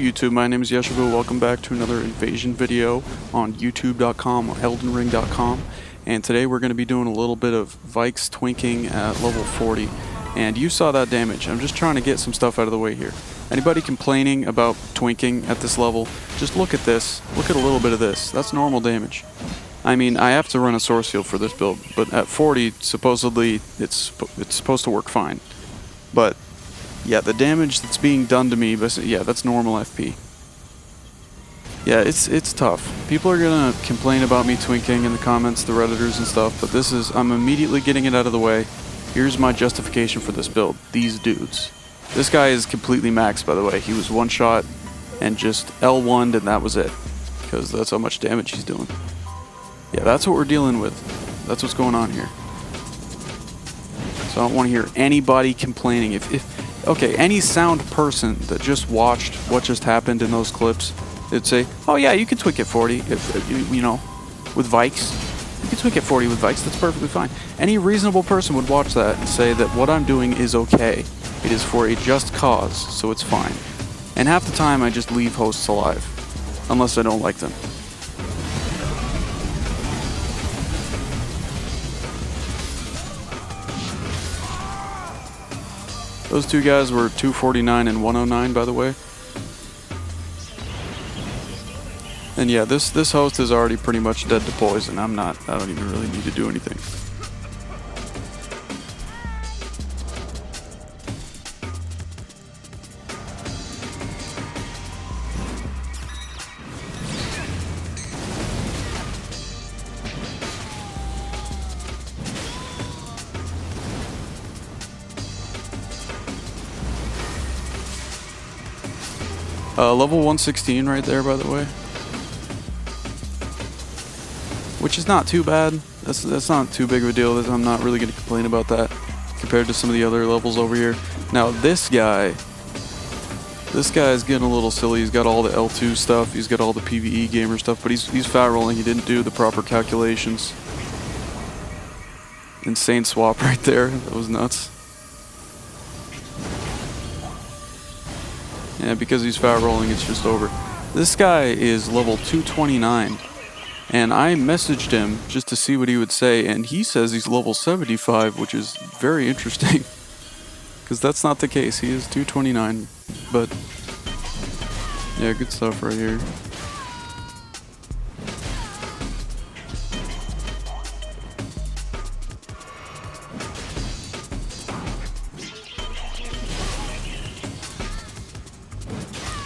YouTube, my name is Yeshiva. Welcome back to another invasion video on youtube.com or eldenring.com. And today we're going to be doing a little bit of VYKES twinking at level 40. And you saw that damage. I'm just trying to get some stuff out of the way here. Anybody complaining about twinking at this level, just look at this. Look at a little bit of this. That's normal damage. I mean, I have to run a source field for this build, but at 40, supposedly, it's supposed to work fine. But yeah, the damage that's being done to me, yeah, that's normal FP. Yeah, it's tough. People are gonna complain about me twinking in the comments, the Redditors and stuff, but I'm immediately getting it out of the way. Here's my justification for this build. These dudes. This guy is completely maxed, by the way. He was one shot and just L1'd and that was it. Because that's how much damage he's doing. Yeah, that's what we're dealing with. That's what's going on here. So I don't want to hear anybody complaining. Okay, any sound person that just watched what just happened in those clips, they'd say, oh yeah, you can twink at 40, you know, with VYKES. You can twink at 40 with VYKES, that's perfectly fine. Any reasonable person would watch that and say that what I'm doing is okay. It is for a just cause, so it's fine. And half the time I just leave hosts alive, unless I don't like them. Those two guys were 249 and 109, by the way. And yeah, this host is already pretty much dead to poison. I don't even really need to do anything. Level 116 right there, by the way. Which is not too bad. That's not too big of a deal. I'm not really going to complain about that compared to some of the other levels over here. Now this guy is getting a little silly. He's got all the L2 stuff. He's got all the PvE gamer stuff, but he's fat rolling. He didn't do the proper calculations. Insane swap right there. That was nuts. Yeah, because he's fat rolling, it's just over. This guy is level 229, and I messaged him just to see what he would say, and he says he's level 75, which is very interesting, because that's not the case. He is 229, but yeah, good stuff right here.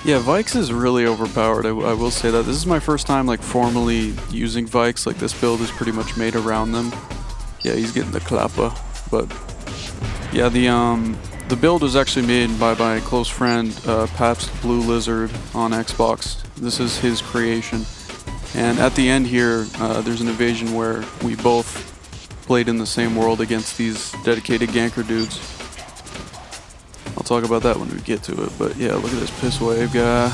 Yeah, VYKES is really overpowered, I will say that. This is my first time like formally using VYKES, like this build is pretty much made around them. Yeah, he's getting the clapper, but yeah, the build was actually made by my close friend, Pabst Blue Lizard on Xbox. This is his creation. And at the end here, there's an invasion where we both played in the same world against these dedicated ganker dudes. I'll talk about that when we get to it, but yeah, look at this piss wave guy.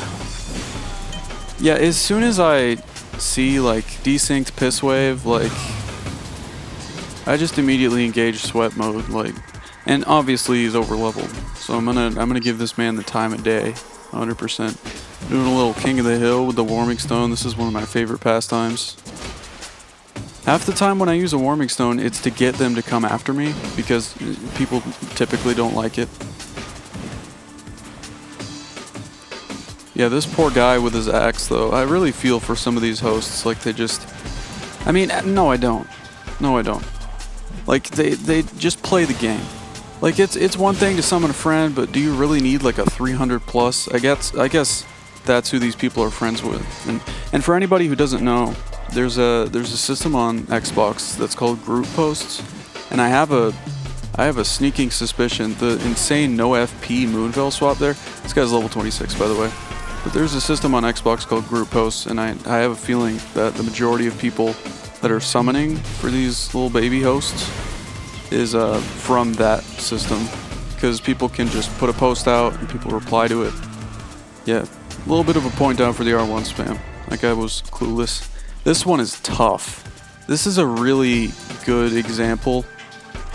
Yeah, as soon as I see like desynced piss wave, like I just immediately engage sweat mode, like, and obviously he's over leveled, so I'm gonna give this man the time of day, 100%. Doing a little King of the Hill with the warming stone. This is one of my favorite pastimes. Half the time when I use a warming stone, it's to get them to come after me because people typically don't like it. Yeah, this poor guy with his axe, though. I really feel for some of these hosts. Like, they just... I mean, no, I don't. No, I don't. Like, they just play the game. Like, it's one thing to summon a friend, but do you really need, like, a 300 plus? I guess that's who these people are friends with. And for anybody who doesn't know, there's a system on Xbox that's called group posts. And I have a sneaking suspicion the insane no FP Moonveil swap there. This guy's level 26, by the way. But there's a system on Xbox called group posts, and I have a feeling that the majority of people that are summoning for these little baby hosts is from that system, because people can just put a post out and people reply to it. Yeah, a little bit of a point down for the R1 spam. That guy was clueless. This one is tough. This is a really good example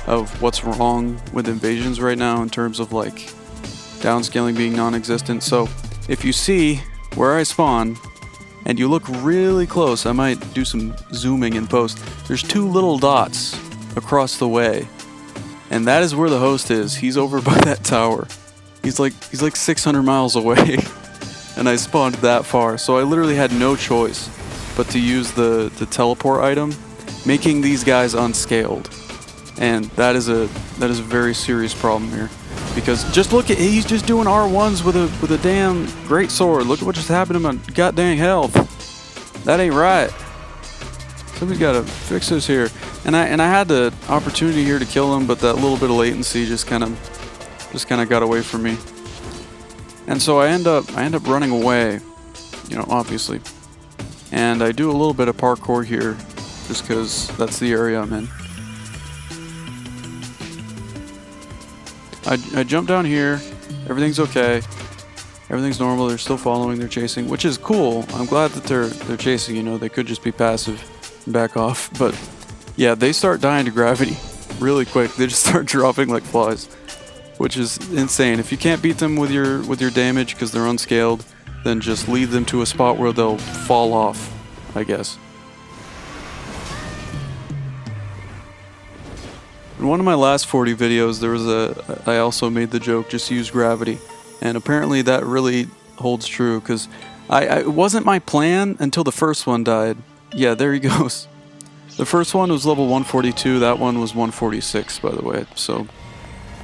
of what's wrong with invasions right now in terms of like downscaling being non-existent. So if you see where I spawn, and you look really close, I might do some zooming in post, there's 2 little dots across the way. And that is where the host is. He's over by that tower. He's like 600 miles away. And I spawned that far. So I literally had no choice but to use the teleport item, making these guys unscaled. And that is a very serious problem here. Because just look at, he's just doing R1s with a damn great sword. Look at what just happened to my goddamn health. That ain't right. Somebody's gotta fix this here. And I had the opportunity here to kill him, but that little bit of latency just kind of got away from me. And so I end up running away, you know, obviously. And I do a little bit of parkour here, just because that's the area I'm in. I jump down here, everything's okay, everything's normal, they're still following, they're chasing, which is cool. I'm glad that they're chasing, you know, they could just be passive and back off, but yeah, they start dying to gravity really quick. They just start dropping like flies, which is insane. If you can't beat them with your damage because they're unscaled, then just lead them to a spot where they'll fall off, I guess. In one of my last 40 videos, I also made the joke, just use gravity. And apparently that really holds true, because it wasn't my plan until the first one died. Yeah, there he goes. The first one was level 142, that one was 146, by the way. So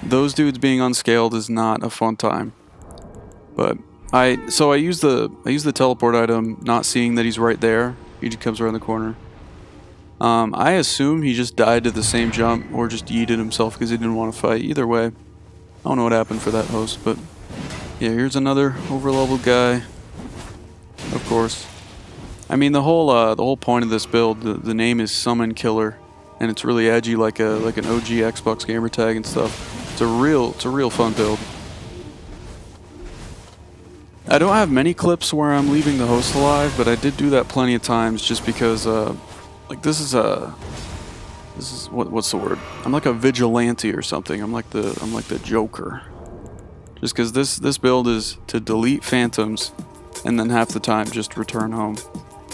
those dudes being unscaled is not a fun time. But I use the teleport item, not seeing that he's right there. He just comes around the corner. I assume he just died to the same jump, or just yeeted himself because he didn't want to fight. Either way, I don't know what happened for that host, but yeah, here's another overleveled guy. Of course. I mean, the whole point of this build, the name is Summon Killer, and it's really edgy, like an OG Xbox gamer tag and stuff. It's a real fun build. I don't have many clips where I'm leaving the host alive, but I did do that plenty of times, just because like this is what's the word? I'm like a vigilante or something. I'm like the Joker. Just because this build is to delete phantoms, and then half the time just return home.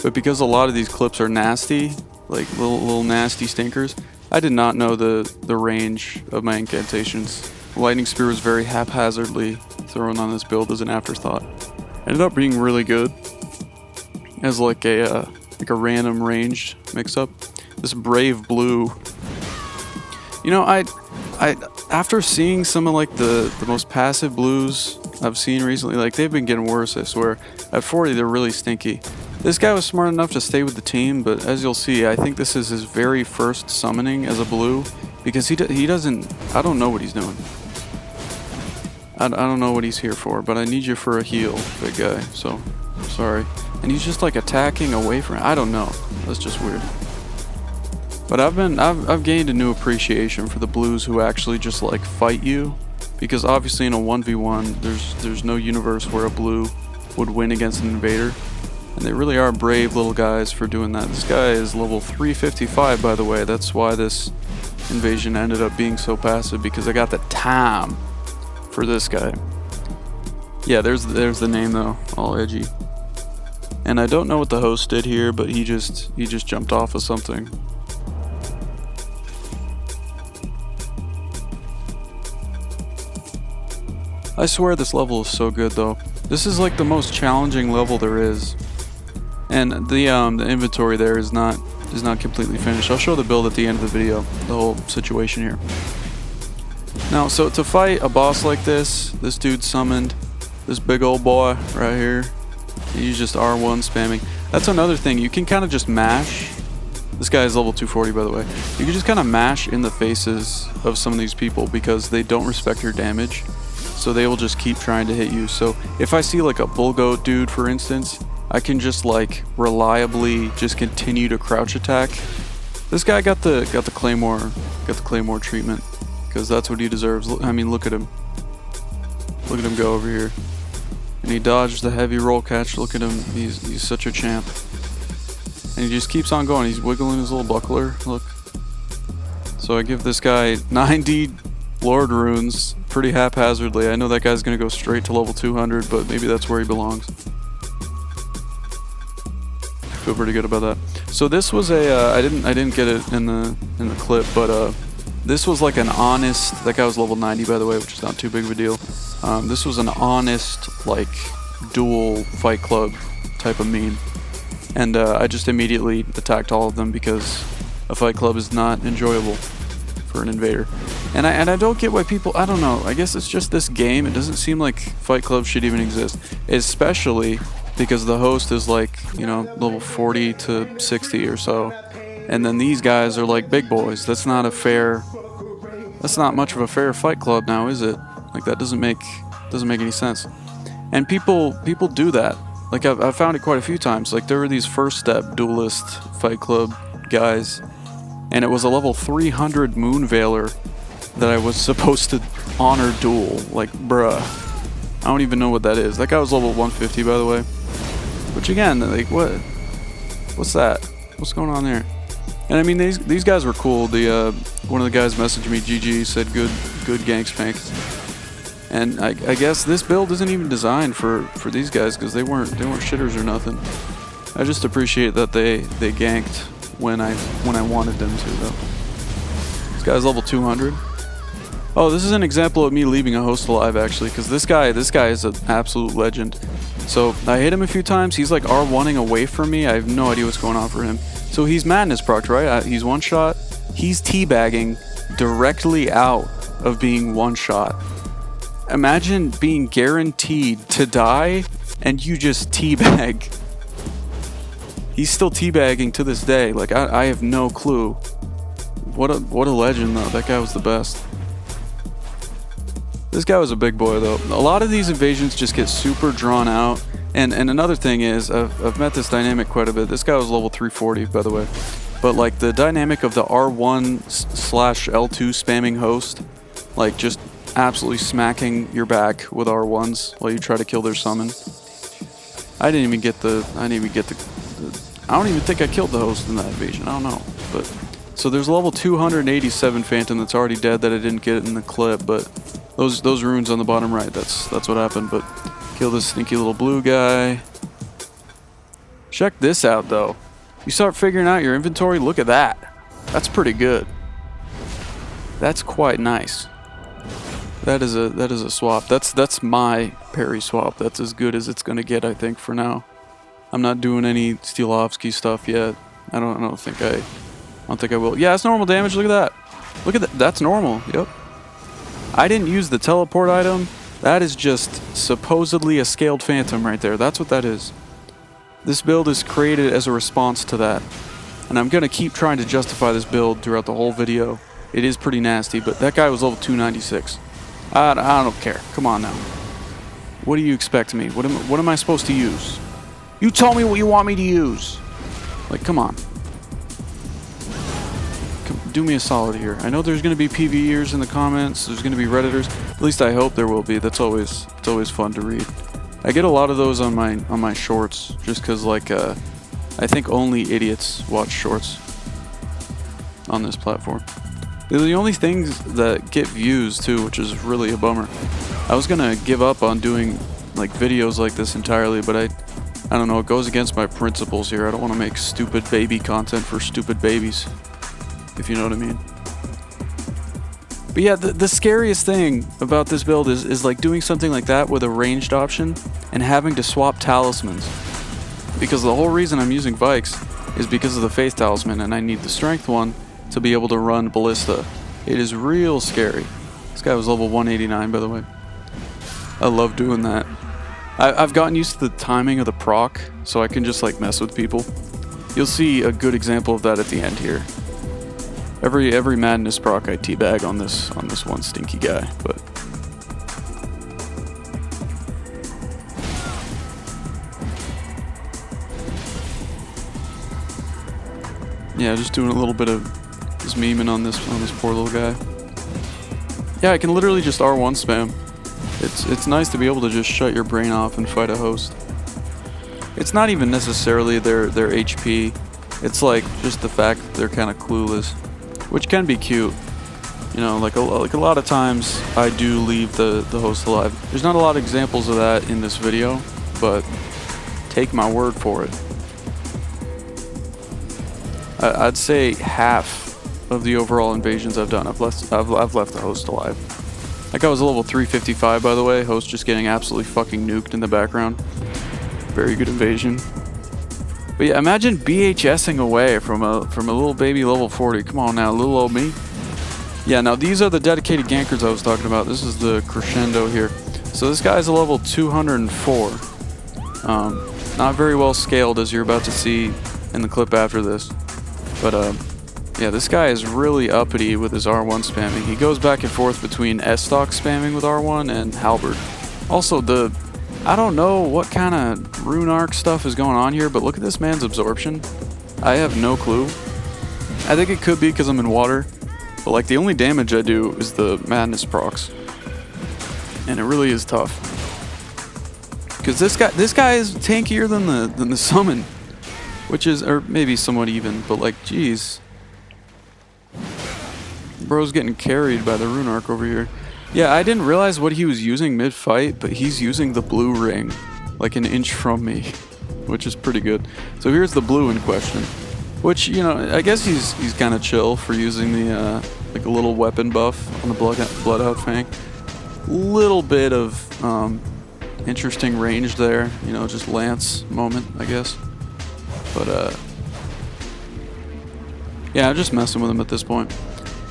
But because a lot of these clips are nasty, like little nasty stinkers, I did not know the range of my incantations. Lightning Spear was very haphazardly thrown on this build as an afterthought. Ended up being really good as like a random ranged mix-up. This Brave Blue. You know, I after seeing some of like the most passive blues I've seen recently, like they've been getting worse, I swear. At 40, they're really stinky. This guy was smart enough to stay with the team, but as you'll see, I think this is his very first summoning as a blue, because he doesn't, I don't know what he's doing. I don't know what he's here for, but I need you for a heal, big guy, so sorry. And he's just like attacking away from, I don't know, that's just weird. But I've gained a new appreciation for the blues who actually just like fight you, because obviously in a 1v1 there's no universe where a blue would win against an invader, and they really are brave little guys for doing that. This guy is level 355, by the way. That's why this invasion ended up being so passive, because I got the time for this guy. Yeah, there's the name though, all edgy. And I don't know what the host did here, but he just jumped off of something. I swear this level is so good though. This is like the most challenging level there is. And the inventory there is not completely finished. I'll show the build at the end of the video, the whole situation here. Now, so to fight a boss like this dude summoned this big old boy right here. He's just R1 spamming. That's another thing, you can kind of just mash. This guy is level 240, by the way. You can just kind of mash in the faces of some of these people because they don't respect your damage. So they will just keep trying to hit you. So if I see like a bull goat dude, for instance, I can just like reliably just continue to crouch attack. This guy got the claymore treatment, because that's what he deserves. I mean, look at him. Look at him go over here. And he dodged the heavy roll catch. Look at him. He's such a champ. And he just keeps on going. He's wiggling his little buckler. Look. So I give this guy 91 explored runes pretty haphazardly. I know that guy's gonna go straight to level 200, but maybe that's where he belongs. Feel pretty good about that. So this was a I didn't get it in the clip, but this was like an honest. That guy was level 90, by the way, which is not too big of a deal. This was an honest, like, dual Fight Club type of meme, and I just immediately attacked all of them because a Fight Club is not enjoyable for an invader. And I don't get why people. I don't know. I guess it's just this game. It doesn't seem like Fight Clubs should even exist, especially because the host is like, you know, level 40 to 60 or so, and then these guys are like big boys. That's not much of a fair Fight Club now, is it? Like, that doesn't make any sense. And people do that. Like, I've found it quite a few times. Like, there were these first step duelist Fight Club guys, and it was a level 300 Moon Veiler that I was supposed to honor duel. Like, bruh, I don't even know what that is. That guy was level 150, by the way. Which, again, like, what's that? What's going on there? And I mean, these guys were cool. The one of the guys messaged me, GG, said good gank spank. And I guess this build isn't even designed for these guys, because they weren't shitters or nothing. I just appreciate that they ganked when I wanted them to, though. This guy's level 200. Oh, this is an example of me leaving a host alive, actually, because this guy is an absolute legend. So I hit him a few times. He's like R1ing away from me. I have no idea what's going on for him. So he's madness proc, right? He's one shot. He's teabagging directly out of being one shot. Imagine being guaranteed to die and you just teabag. He's still teabagging to this day. Like, I have no clue. What a legend, though. That guy was the best. This guy was a big boy, though. A lot of these invasions just get super drawn out. And another thing is, I've met this dynamic quite a bit. This guy was level 340, by the way. But, like, the dynamic of the R1/L2 spamming host, like, just absolutely smacking your back with R1s while you try to kill their summon. I don't even think I killed the host in that invasion. I don't know. But so there's a level 287 Phantom that's already dead that I didn't get in the clip, but those runes on the bottom right, that's what happened. But kill this sneaky little blue guy. Check this out, though. You start figuring out your inventory, look at that. That's pretty good. That's quite nice. That is a swap. That's my parry swap. That's as good as it's gonna get, I think, for now. I'm not doing any Steelovsky stuff yet. I don't think I will. Yeah, it's normal damage. Look at that. Look at that. That's normal. Yep. I didn't use the teleport item. That is just supposedly a scaled Phantom right there. That's what that is. This build is created as a response to that. And I'm gonna keep trying to justify this build throughout the whole video. It is pretty nasty, but that guy was level 296. I don't care. Come on now. What do you expect me? What am I supposed to use? You tell me what you want me to use. Like, come on. Do me a solid here. I know there's going to be PvEers in the comments. There's going to be Redditors. At least I hope there will be. It's always fun to read. I get a lot of those on my shorts, just because, like, I think only idiots watch shorts on this platform. They're the only things that get views too, which is really a bummer. I was gonna give up on doing like videos like this entirely, but I don't know, it goes against my principles here. I don't want to make stupid baby content for stupid babies, if you know what I mean. But yeah, the scariest thing about this build is like doing something like that with a ranged option and having to swap talismans. Because the whole reason I'm using VYKES is because of the Faith Talisman, and I need the Strength one to be able to run Ballista. It is real scary. This guy was level 189, by the way. I love doing that. I've gotten used to the timing of the proc, so I can just like mess with people. You'll see a good example of that at the end here. Every madness proc I teabag on this one stinky guy, but yeah, just doing a little bit of just memeing on this poor little guy. Yeah, I can literally just R1 spam. It's nice to be able to just shut your brain off and fight a host. It's not even necessarily their HP. It's like just the fact that they're kind of clueless, which can be cute. You know, like a lot of times I do leave the host alive. There's not a lot of examples of that in this video, but take my word for it. I'd say half of the overall invasions I've done, I've left the host alive. That guy was a level 355, by the way. Host just getting absolutely fucking nuked in the background. Very good invasion. But yeah, imagine BHSing away from a little baby level 40. Come on now, little old me. Yeah, now these are the dedicated gankers I was talking about. This is the Crescendo here. So this guy's a level 204. Not very well scaled, as you're about to see in the clip after this. But yeah, this guy is really uppity with his R1 spamming. He goes back and forth between S-stock spamming with R1 and halberd. Also, I don't know what kind of rune arc stuff is going on here, but look at this man's absorption. I have no clue. I think it could be because I'm in water, but like the only damage I do is the madness procs, and it really is tough. Because this guy is tankier than the summon, which is, or maybe somewhat even, but like, geez. Bro's getting carried by the rune arc over here. Yeah, I didn't realize what he was using mid-fight, but he's using the blue ring, like an inch from me, which is pretty good. So here's the blue in question, which, you know, I guess he's kind of chill for using the, like a little weapon buff on the blood out fang. Little bit of, interesting range there, you know, just lance moment, I guess. But, yeah, I'm just messing with him at this point.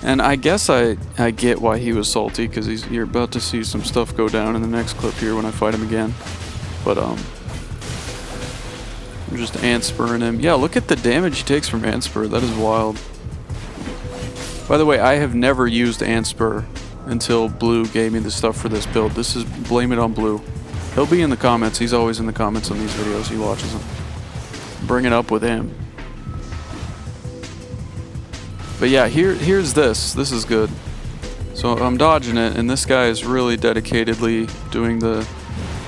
And I guess I get why he was salty, because you're about to see some stuff go down in the next clip here when I fight him again. But I'm just ant-spurring him. Yeah, look at the damage he takes from ant-spur. That is wild. By the way, I have never used ant-spur until Blue gave me the stuff for this build. This is blame it on Blue. He'll be in the comments. He's always in the comments on these videos. He watches them. Bring it up with him. But yeah, here's this. This is good. So I'm dodging it, and this guy is really dedicatedly doing the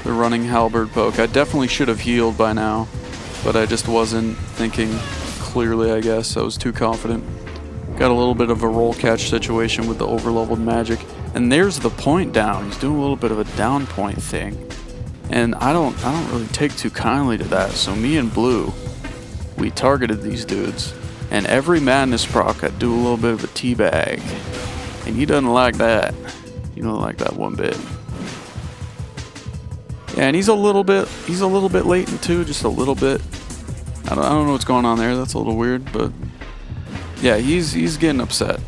running halberd poke. I definitely should have healed by now, but I just wasn't thinking clearly, I guess. I was too confident. Got a little bit of a roll catch situation with the overleveled magic. And there's the point down. He's doing a little bit of a down point thing. And I don't really take too kindly to that. So me and Blue, we targeted these dudes. And every madness proc, I do a little bit of a teabag. And he doesn't like that. He don't like that one bit. Yeah, and he's a little bit latent too, just a little bit. I don't know what's going on there. That's a little weird, but yeah, he's getting upset.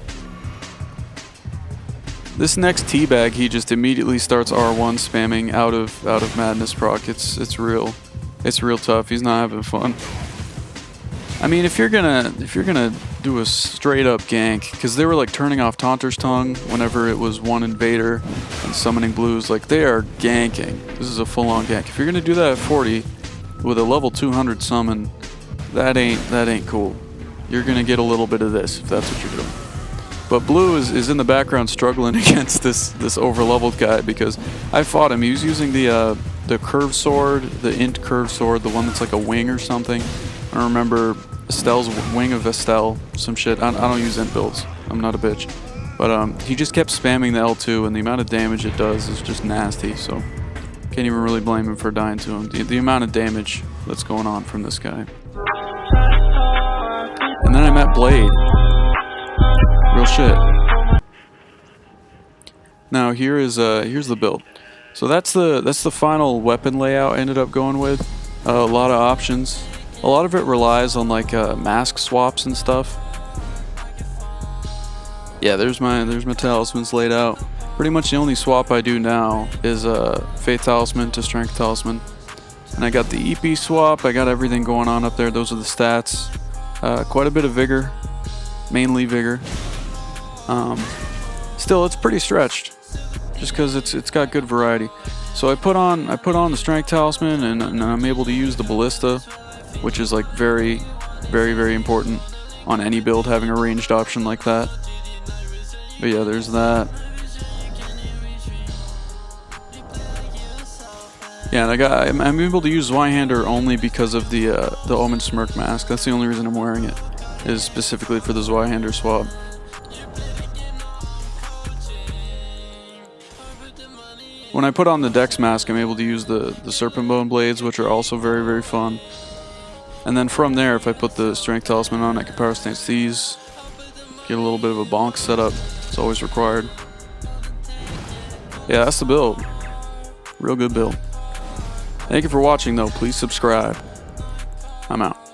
This next teabag, he just immediately starts R1 spamming out of madness proc. It's real tough. He's not having fun. I mean, if you're gonna do a straight up gank, because they were like turning off Taunter's Tongue whenever it was one invader and summoning blues, like they are ganking. This is a full on gank. If you're gonna do that at 40 with a level 200 summon, that ain't cool. You're gonna get a little bit of this if that's what you're doing. But Blue is in the background struggling against this overleveled guy, because I fought him. He was using the curved sword, the int curved sword, the one that's like a wing or something. I don't remember. Estelle's Wing of Estelle, some shit. I don't use int builds. I'm not a bitch. But he just kept spamming the L2, and the amount of damage it does is just nasty, so can't even really blame him for dying to him. The amount of damage that's going on from this guy. And then I met Blade. Real shit. Now here's the build. So that's the final weapon layout I ended up going with. A lot of options. A lot of it relies on like mask swaps and stuff. Yeah, there's my talismans laid out. Pretty much the only swap I do now is Faith Talisman to Strength Talisman. And I got the EP swap, I got everything going on up there. Those are the stats. Quite a bit of vigor, mainly vigor. Still, it's pretty stretched, just because it's got good variety. So I put on the Strength Talisman, and I'm able to use the Ballista, which is like very, very, very important on any build, having a ranged option like that. But yeah, there's that. Yeah, and I'm able to use Zweihander only because of the Omen Smirk mask. That's the only reason I'm wearing it, is specifically for the Zweihander swap. When I put on the Dex mask, I'm able to use the Serpent Bone Blades, which are also very, very fun. And then from there, if I put the Strength Talisman on, I can Power Stance these. Get a little bit of a bonk setup. It's always required. Yeah, that's the build. Real good build. Thank you for watching, though. Please subscribe. I'm out.